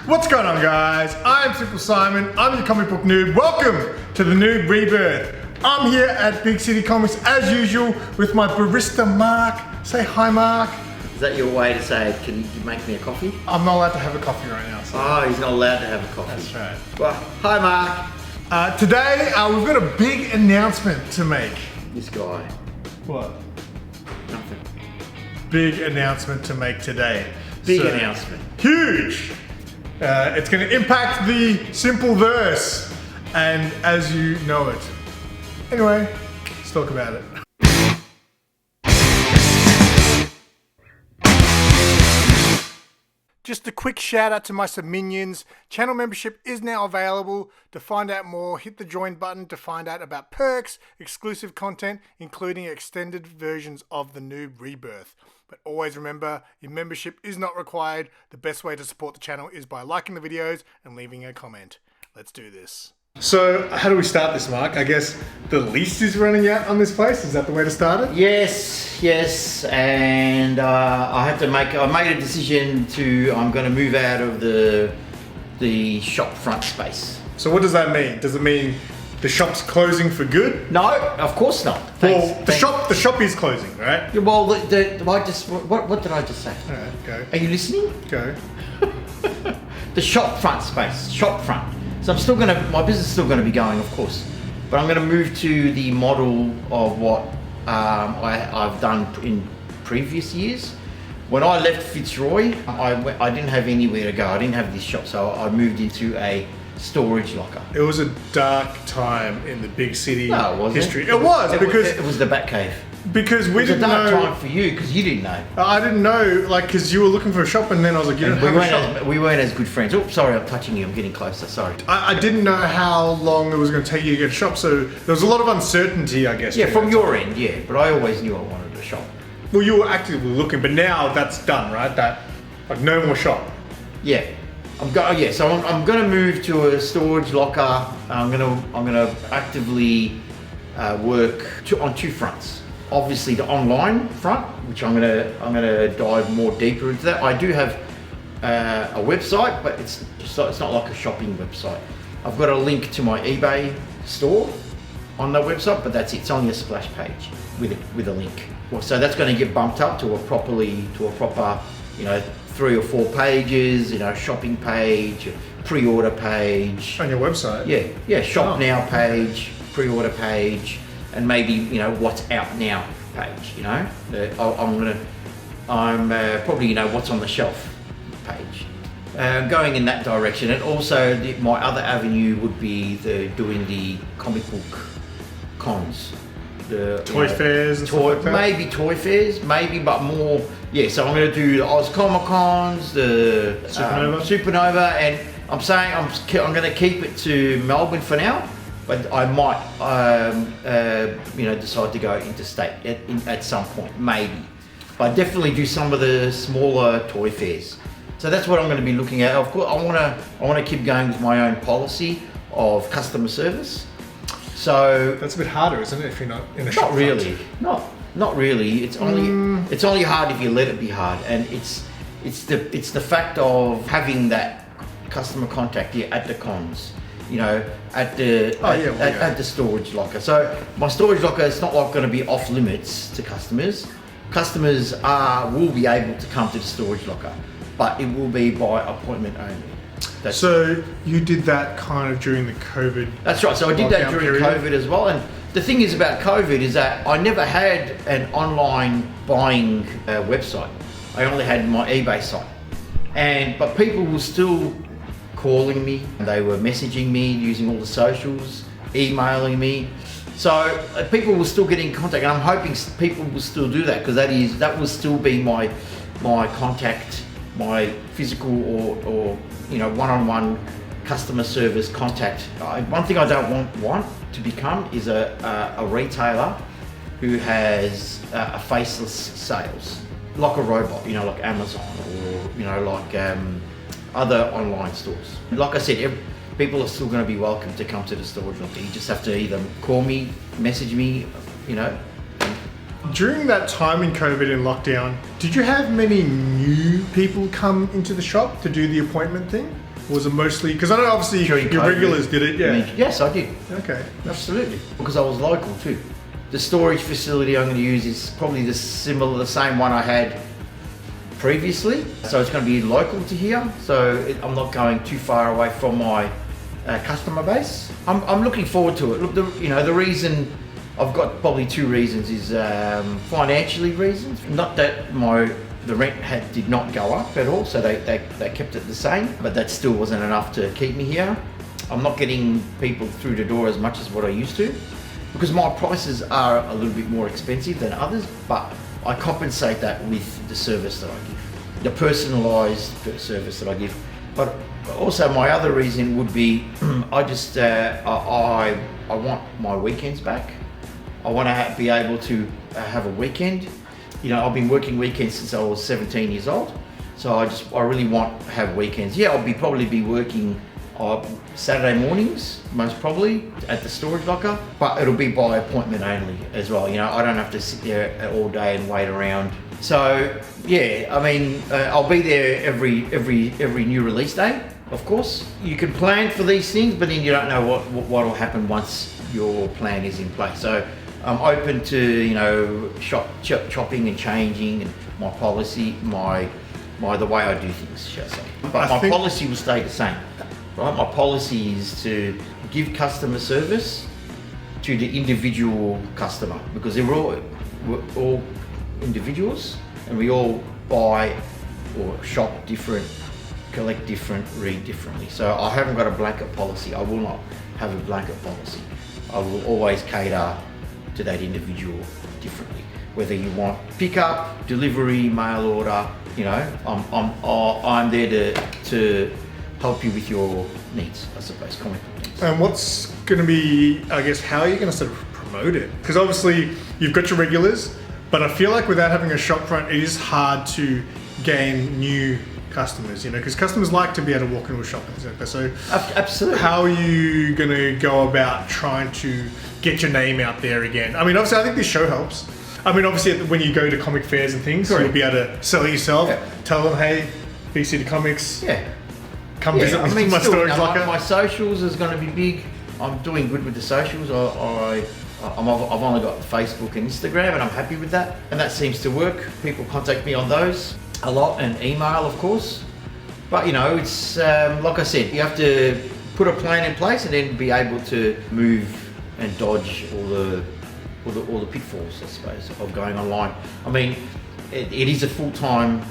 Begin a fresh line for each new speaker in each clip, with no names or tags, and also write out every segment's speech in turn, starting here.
What's going on, guys? I'm SimpleSimon. I'm your comic book noob. Welcome to the NOOB Rebirth. I'm here at Big City Comics as usual with my barista Mark. Say hi, Mark.
Is that your way to say, can you make me a coffee?
I'm not allowed to have a coffee right now. So.
Oh, he's not allowed to have a coffee.
That's right.
Well, hi, Mark.
Today, we've got a big announcement to make.
This guy.
What?
Nothing.
Big announcement to make today.
Big announcement.
Huge! It's going to impact the SIMPLEVERSE, and as you know it. Anyway, let's talk about it. Just a quick shout out to my subminions. Channel membership is now available. To find out more, hit the join button to find out about perks, exclusive content, including extended versions of the NOOB Rebirth. But always remember, your membership is not required. The best way to support the channel is by liking the videos and leaving a comment. Let's do this. So, how do we start this, Mark? I guess the lease is running out on this place. Is that the way to start it?
Yes, and I made a decision I'm going to move out of the shop front space.
So what does that mean? Does it mean the shop's closing for good?
No, of course not.
The shop is closing, right?
Well, what did I just say?
All right, go.
Are you listening?
Go.
The shop front space, shop front. So my business is still gonna be going, of course, but I'm gonna move to the model of what I've done in previous years. When I left Fitzroy, I didn't have anywhere to go. I didn't have this shop, so I moved into a storage locker.
It was a dark time in the big city history.
It was the Batcave.
Because we didn't know.
It was a dark time for you because you didn't know.
I didn't know, like, because you were looking for a shop, and then I was like, you don't have a shop.
We weren't as good friends. Oh, sorry, I'm touching you. I'm getting closer. Sorry.
I didn't know how long it was going to take you to get a shop, so there was a lot of uncertainty, I guess.
Yeah, from your end, yeah. But I always knew I wanted a shop.
Well, you were actively looking, but now that's done, right? Like, no more shop.
Yeah. So I'm going to move to a storage locker. I'm going to actively work on two fronts. Obviously, the online front, which I'm gonna dive more deeper into that. I do have a website, but it's not like a shopping website. I've got a link to my eBay store on the website, but that's it. It's only a splash page with a link. So that's going to get bumped up to a proper, 3 or 4 pages. Shopping page, pre-order page.
On your website?
Yeah. Shop now page, pre-order page. And maybe what's out now page. I'm probably what's on the shelf page. Going in that direction, and also my other avenue would be doing the comic book cons, the
toy fairs and stuff like that. Maybe
toy fairs, but more. Yeah, so I'm going to do the Oz Comic Cons, the Supernova, and I'm saying I'm going to keep it to Melbourne for now. But I might, decide to go interstate at some point, maybe. But definitely do some of the smaller toy fairs. So that's what I'm going to be looking at. Of course, I want to keep going with my own policy of customer service. So
that's a bit harder, isn't it? If you're not in a
shop. Not really. Not really. It's only hard if you let it be hard, and it's the fact of having that customer contact here at the cons. At the storage locker. So my storage locker is not like going to be off limits to customers. Customers will be able to come to the storage locker, but it will be by appointment only.
So you did that kind of during the COVID.
That's right. So I did that during COVID as well. And the thing is about COVID is that I never had an online buying website. I only had my eBay site, but people will still calling me, they were messaging me using all the socials, emailing me. So people will still get in contact, and I'm hoping people will still do that because that will still be my contact, my physical or one-on-one customer service contact. One thing I don't want to become is a retailer who has a faceless sales, like a robot, like Amazon or other online stores. Like I said, people are still going to be welcome to come to the storage locker. You just have to either call me, message me,
During that time in COVID and lockdown, did you have many new people come into the shop to do the appointment thing? Was it mostly, because I know obviously
During
your
COVID,
regulars did it, yeah.
Yes, I did.
Okay.
Absolutely. Because I was local too. The storage facility I'm going to use is probably the same one I had previously. So it's going to be local to here. So I'm not going too far away from my customer base. I'm looking forward to it. Look, the reason I've got probably two reasons is financially reasons. Not that the rent did not go up at all, so they kept it the same, but that still wasn't enough to keep me here. I'm not getting people through the door as much as what I used to, because my prices are a little bit more expensive than others, but I compensate that with the service that I give, the personalised service that I give. But also my other reason would be, I want my weekends back. I want to be able to have a weekend. You know, I've been working weekends since I was 17 years old, so I really want to have weekends. Yeah, I'll probably be working Saturday mornings, most probably, at the storage locker, but it'll be by appointment only as well. You know, I don't have to sit there all day and wait around. So yeah, I mean, I'll be there every new release day. Of course, you can plan for these things, but then you don't know what will happen once your plan is in place. So I'm open to, you know, chopping and changing, and my policy, the way I do things, shall I say. But my policy will stay the same. Right? My policy is to give customer service to the individual customer, because we're all individuals, and we all buy or shop different, collect different, read differently. So I haven't got a blanket policy. I will not have a blanket policy. I will always cater to that individual differently. Whether you want pickup, delivery, mail order, you know, I'm there to help you with your needs, I suppose, comic book needs.
And what's going to be, I guess, how are you going to sort of promote it? Because obviously you've got your regulars, but I feel like without having a shop front, it is hard to gain new customers, you know, because customers like to be able to walk into a shopping centre. So
absolutely,
how are you going to go about trying to get your name out there again? I mean, obviously, I think this show helps. I mean, obviously, when you go to comic fairs and things, you'll be able to sell it yourself, tell them, hey, BC the Comics, come visit me, my storage locker.
My socials is going to be big. I'm doing good with the socials. I've only got Facebook and Instagram, and I'm happy with that. And that seems to work. People contact me on those a lot, and email, of course. But you know, it's like I said, you have to put a plan in place and then be able to move and dodge all the pitfalls, I suppose, of going online. I mean, it is a full-time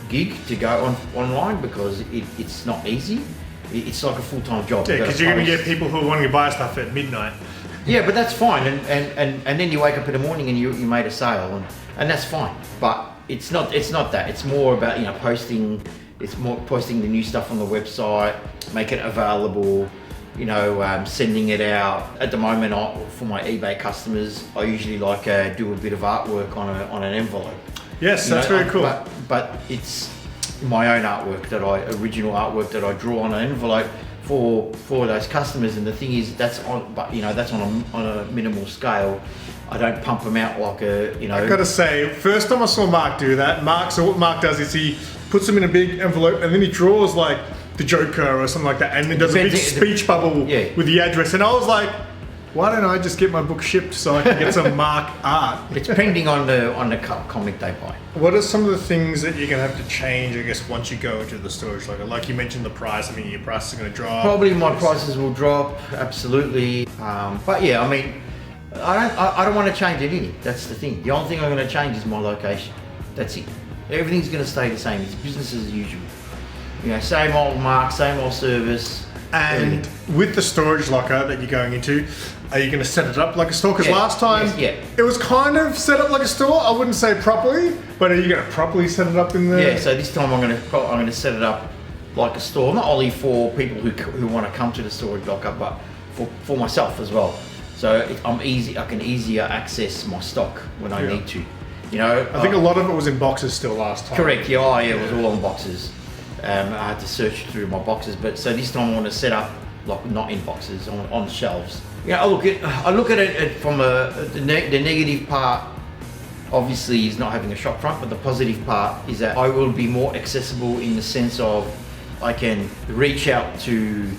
gig to go online, because it's not easy. It's like a full-time job.
Yeah, because you're going to get people who are wanting to buy stuff at midnight.
Yeah, but that's fine, and then you wake up in the morning and you made a sale, and that's fine. But it's not that. It's more about, you know, posting. It's more posting the new stuff on the website, make it available. You know, sending it out. At the moment, for my eBay customers, I usually like do a bit of artwork on an envelope.
Yes, that's very cool.
But it's my own original artwork that I draw on an envelope for those customers. And the thing is, that's on a minimal scale. I don't pump them out like a, you know.
I gotta say, first time I saw Mark do that, so what Mark does is he puts them in a big envelope and then he draws like the Joker or something like that, and then does a big speech bubble with the address. And I was like, why don't I just get my book shipped so I can get some Mark art?
It's depending on the comic they buy.
What are some of the things that you're going to have to change, I guess, once you go into the storage locker? Like you mentioned, the price. I mean, your prices are going to drop.
Probably my prices will drop, absolutely. But yeah, I mean, I don't want to change anything. That's the thing. The only thing I'm going to change is my location. That's it. Everything's going to stay the same. It's business as usual. You know, same old Mark, same old service.
And with the storage locker that you're going into, are you going to set it up like a store? Because last time it was kind of set up like a store. I wouldn't say properly, but are you going to properly set it up in the?
Yeah. So this time I'm going to set it up like a store, not only for people who want to come to the storage locker, but for myself as well. So I can easier access my stock when I need to. You know,
I think a lot of it was in boxes still last time.
Correct. Yeah. It was all on boxes. I had to search through my boxes, but so this time I want to set up like not in boxes, on shelves. Yeah, I look at it from the negative part. Obviously, is not having a shop front, but the positive part is that I will be more accessible in the sense of I can reach out to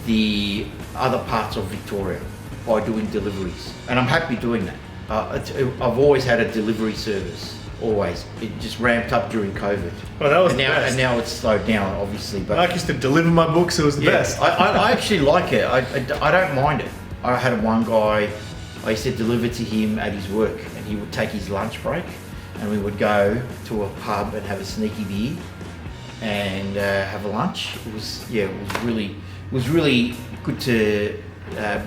the other parts of Victoria by doing deliveries, and I'm happy doing that. I've always had a delivery service, always. It just ramped up during COVID.
Well, that was
and
the
now,
best.
and now it's slowed down, obviously. But
I used to deliver my books, it was the best.
I actually like it. I don't mind it. I had one guy, I used to deliver to him at his work, and he would take his lunch break, and we would go to a pub and have a sneaky beer and have a lunch. It was really good to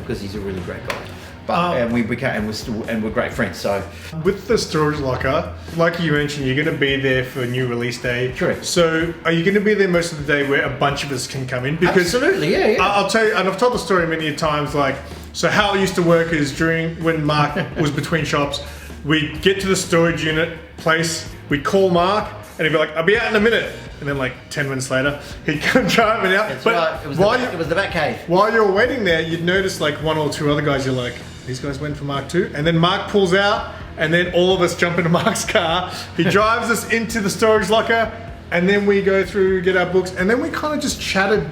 because he's a really great guy. And we're great friends. So
with the storage locker, like you mentioned, you're going to be there for new release day.
Correct.
So are you going to be there most of the day where a bunch of us can come in? Because
absolutely, yeah.
I'll tell you, and I've told the story many times. Like, so how it used to work is when Mark was between shops, we'd get to the storage unit place, we'd call Mark, and he'd be like, "I'll be out in a minute." And then like 10 minutes later, he'd come driving out.
That's
but
right. It was the back cave.
While you're waiting there, you'd notice like one or two other guys, you're like, these guys went for Mark too. And then Mark pulls out, and then all of us jump into Mark's car. He drives us into the storage locker, and then we go through, get our books, and then we kind of just chatted,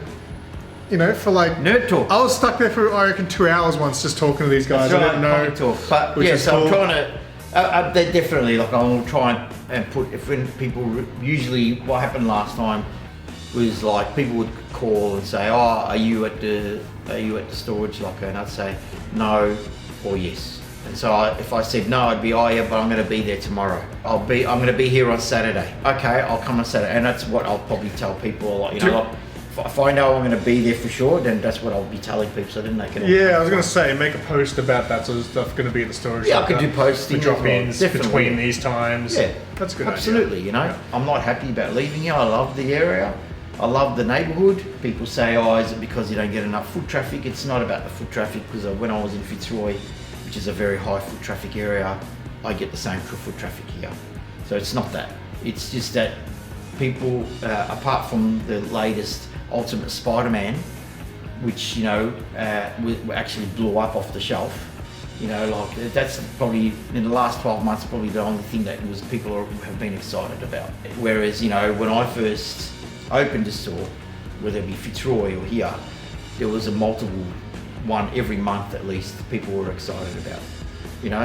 for like...
Nerd talk.
I was stuck there for, I reckon, 2 hours once just talking to these guys.
That's right,
I didn't know.
talk. But yeah, so cool. I'm trying to... They're definitely, like, I'll try and put... When people... Usually, what happened last time was like people would call and say, "Oh, are you at the storage locker?" And I'd say no or yes. And so if I said no, I'd be, "Oh yeah, but I'm going to be there tomorrow. I'm going to be here on Saturday." Okay, I'll come on Saturday, and that's what I'll probably tell people. Like, if I know I'm going to be there for sure, then that's what I'll be telling people. So then they can.
Yeah, I was going to say, make a post about that sort of stuff. Going to be at the storage.
Yeah,
locker.
I could do posting.
Drop-ins
Definitely.
between these times.
Yeah,
that's a good.
Absolutely,
idea.
Yeah. I'm not happy about leaving here. I love the area. I love the neighbourhood. People say, "Oh, is it because you don't get enough foot traffic?" It's not about the foot traffic, because when I was in Fitzroy, which is a very high foot traffic area, I get the same foot traffic here. So it's not that. It's just that people, apart from the latest Ultimate Spider-Man, which actually blew up off the shelf. That's probably in the last 12 months probably the only thing that people have been excited about. Whereas when I first opened a store, whether it be Fitzroy or here, there was a multiple one every month at least people were excited about.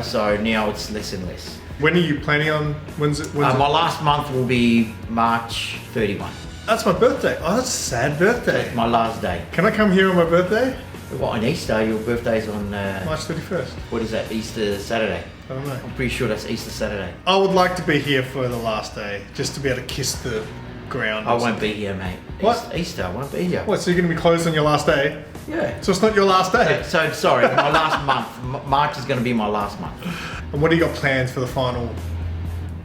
So now it's less and less.
When are you planning on? When's it?
My last month will be March 31.
That's my birthday. Oh, that's a sad birthday.
That's my last day.
Can I come here on my birthday?
Well, on Easter, your birthday's on...
March 31st.
What is that, Easter Saturday?
I don't know.
I'm pretty sure that's Easter Saturday.
I would like to be here for the last day, just to be able to kiss the ground.
I won't be here, mate.
What?
Easter, I won't be here.
What, so you're going to be closed on your last day?
Yeah.
So it's not your last day?
So sorry, my last month. March is going to be my last month.
And what do you got plans for the final?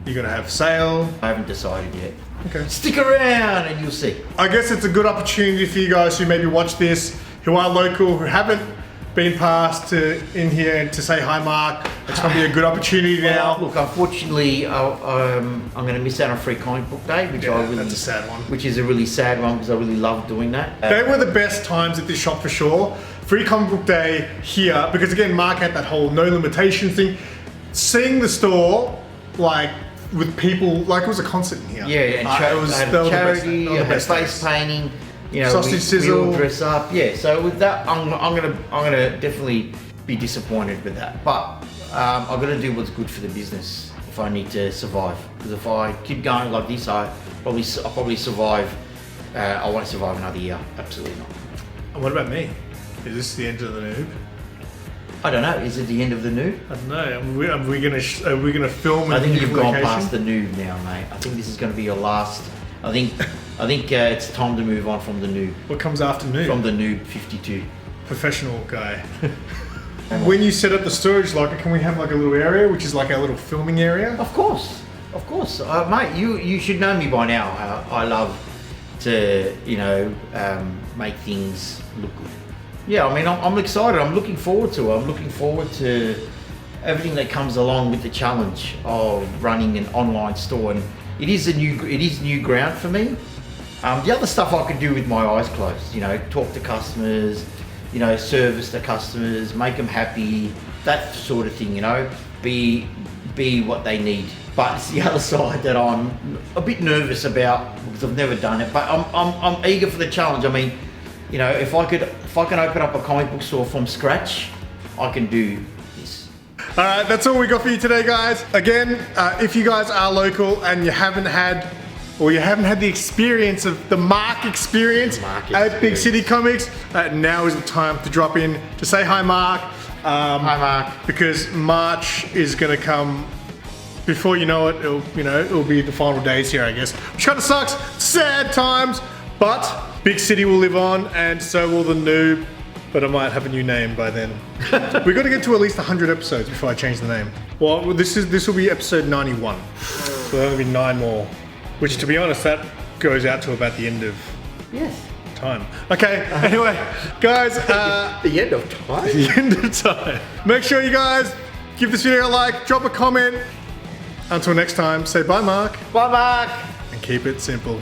You're going to have sale?
I haven't decided yet.
Okay.
Stick around and you'll see.
I guess it's a good opportunity for you guys who maybe watch this, who are local, who haven't been past in here to say hi, Mark. It's going to be a good opportunity now.
Look, unfortunately, I'm going to miss out on Free Comic Book Day, which
that's a sad one.
Which is a really sad one because I really love doing that.
They were the best times at this shop for sure. Free Comic Book Day here, because again, Mark had that whole no limitation thing. Seeing the store, like, with people, like it was a concert in here.
Yeah, and
it was
charity, face painting.
Sausage sizzle.
We all dress up. Yeah, so with that, I'm gonna definitely be disappointed with that. But I'm gonna do what's good for the business if I need to survive. Because if I keep going like this, I'll probably survive. I won't survive another year. Absolutely not.
And what about me? Is this the end of the NOOB?
I don't know. Is it the end of the NOOB?
I don't know. Are we gonna film?
I think you've gone
location?
past the NOOB now, mate. I think this is going to be your last. I think it's time to move on from the NOOB.
What comes after NOOB?
From the NOOB 52.
Professional guy. When you set up the storage locker, can we have like a little area, which is like our little filming area?
Of course, mate. You should know me by now. I love to make things look good. Yeah, I mean, I'm excited. I'm looking forward to it. I'm looking forward to everything that comes along with the challenge of running an online store. And it is new ground for me. The other stuff I could do with my eyes closed. Talk to customers. Service the customers, make them happy. That sort of thing. Be be what they need. But it's the other side that I'm a bit nervous about because I've never done it. But I'm eager for the challenge. I mean, you know, if I can open up a comic book store from scratch, I can do this.
All right, that's all we got for you today, guys. Again, if you guys are local and you haven't had the experience of the Mark experience at Big City Comics, now is the time to drop in to say hi, Mark.
Hi, Mark.
Because March is gonna come before you know it. It'll be the final days here, I guess. Which kind of sucks. Sad times, but Big City will live on, and so will the Noob. But I might have a new name by then. We got to get to at least 100 episodes before I change the name. Well, this will be episode 91, so there'll only be 9 more. Which, to be honest, that goes out to about the end of time. Okay. Anyway, guys.
The end of time.
The end of time. Make sure you guys give this video a like, drop a comment. Until next time, say bye, Mark.
Bye, Mark.
And keep it simple.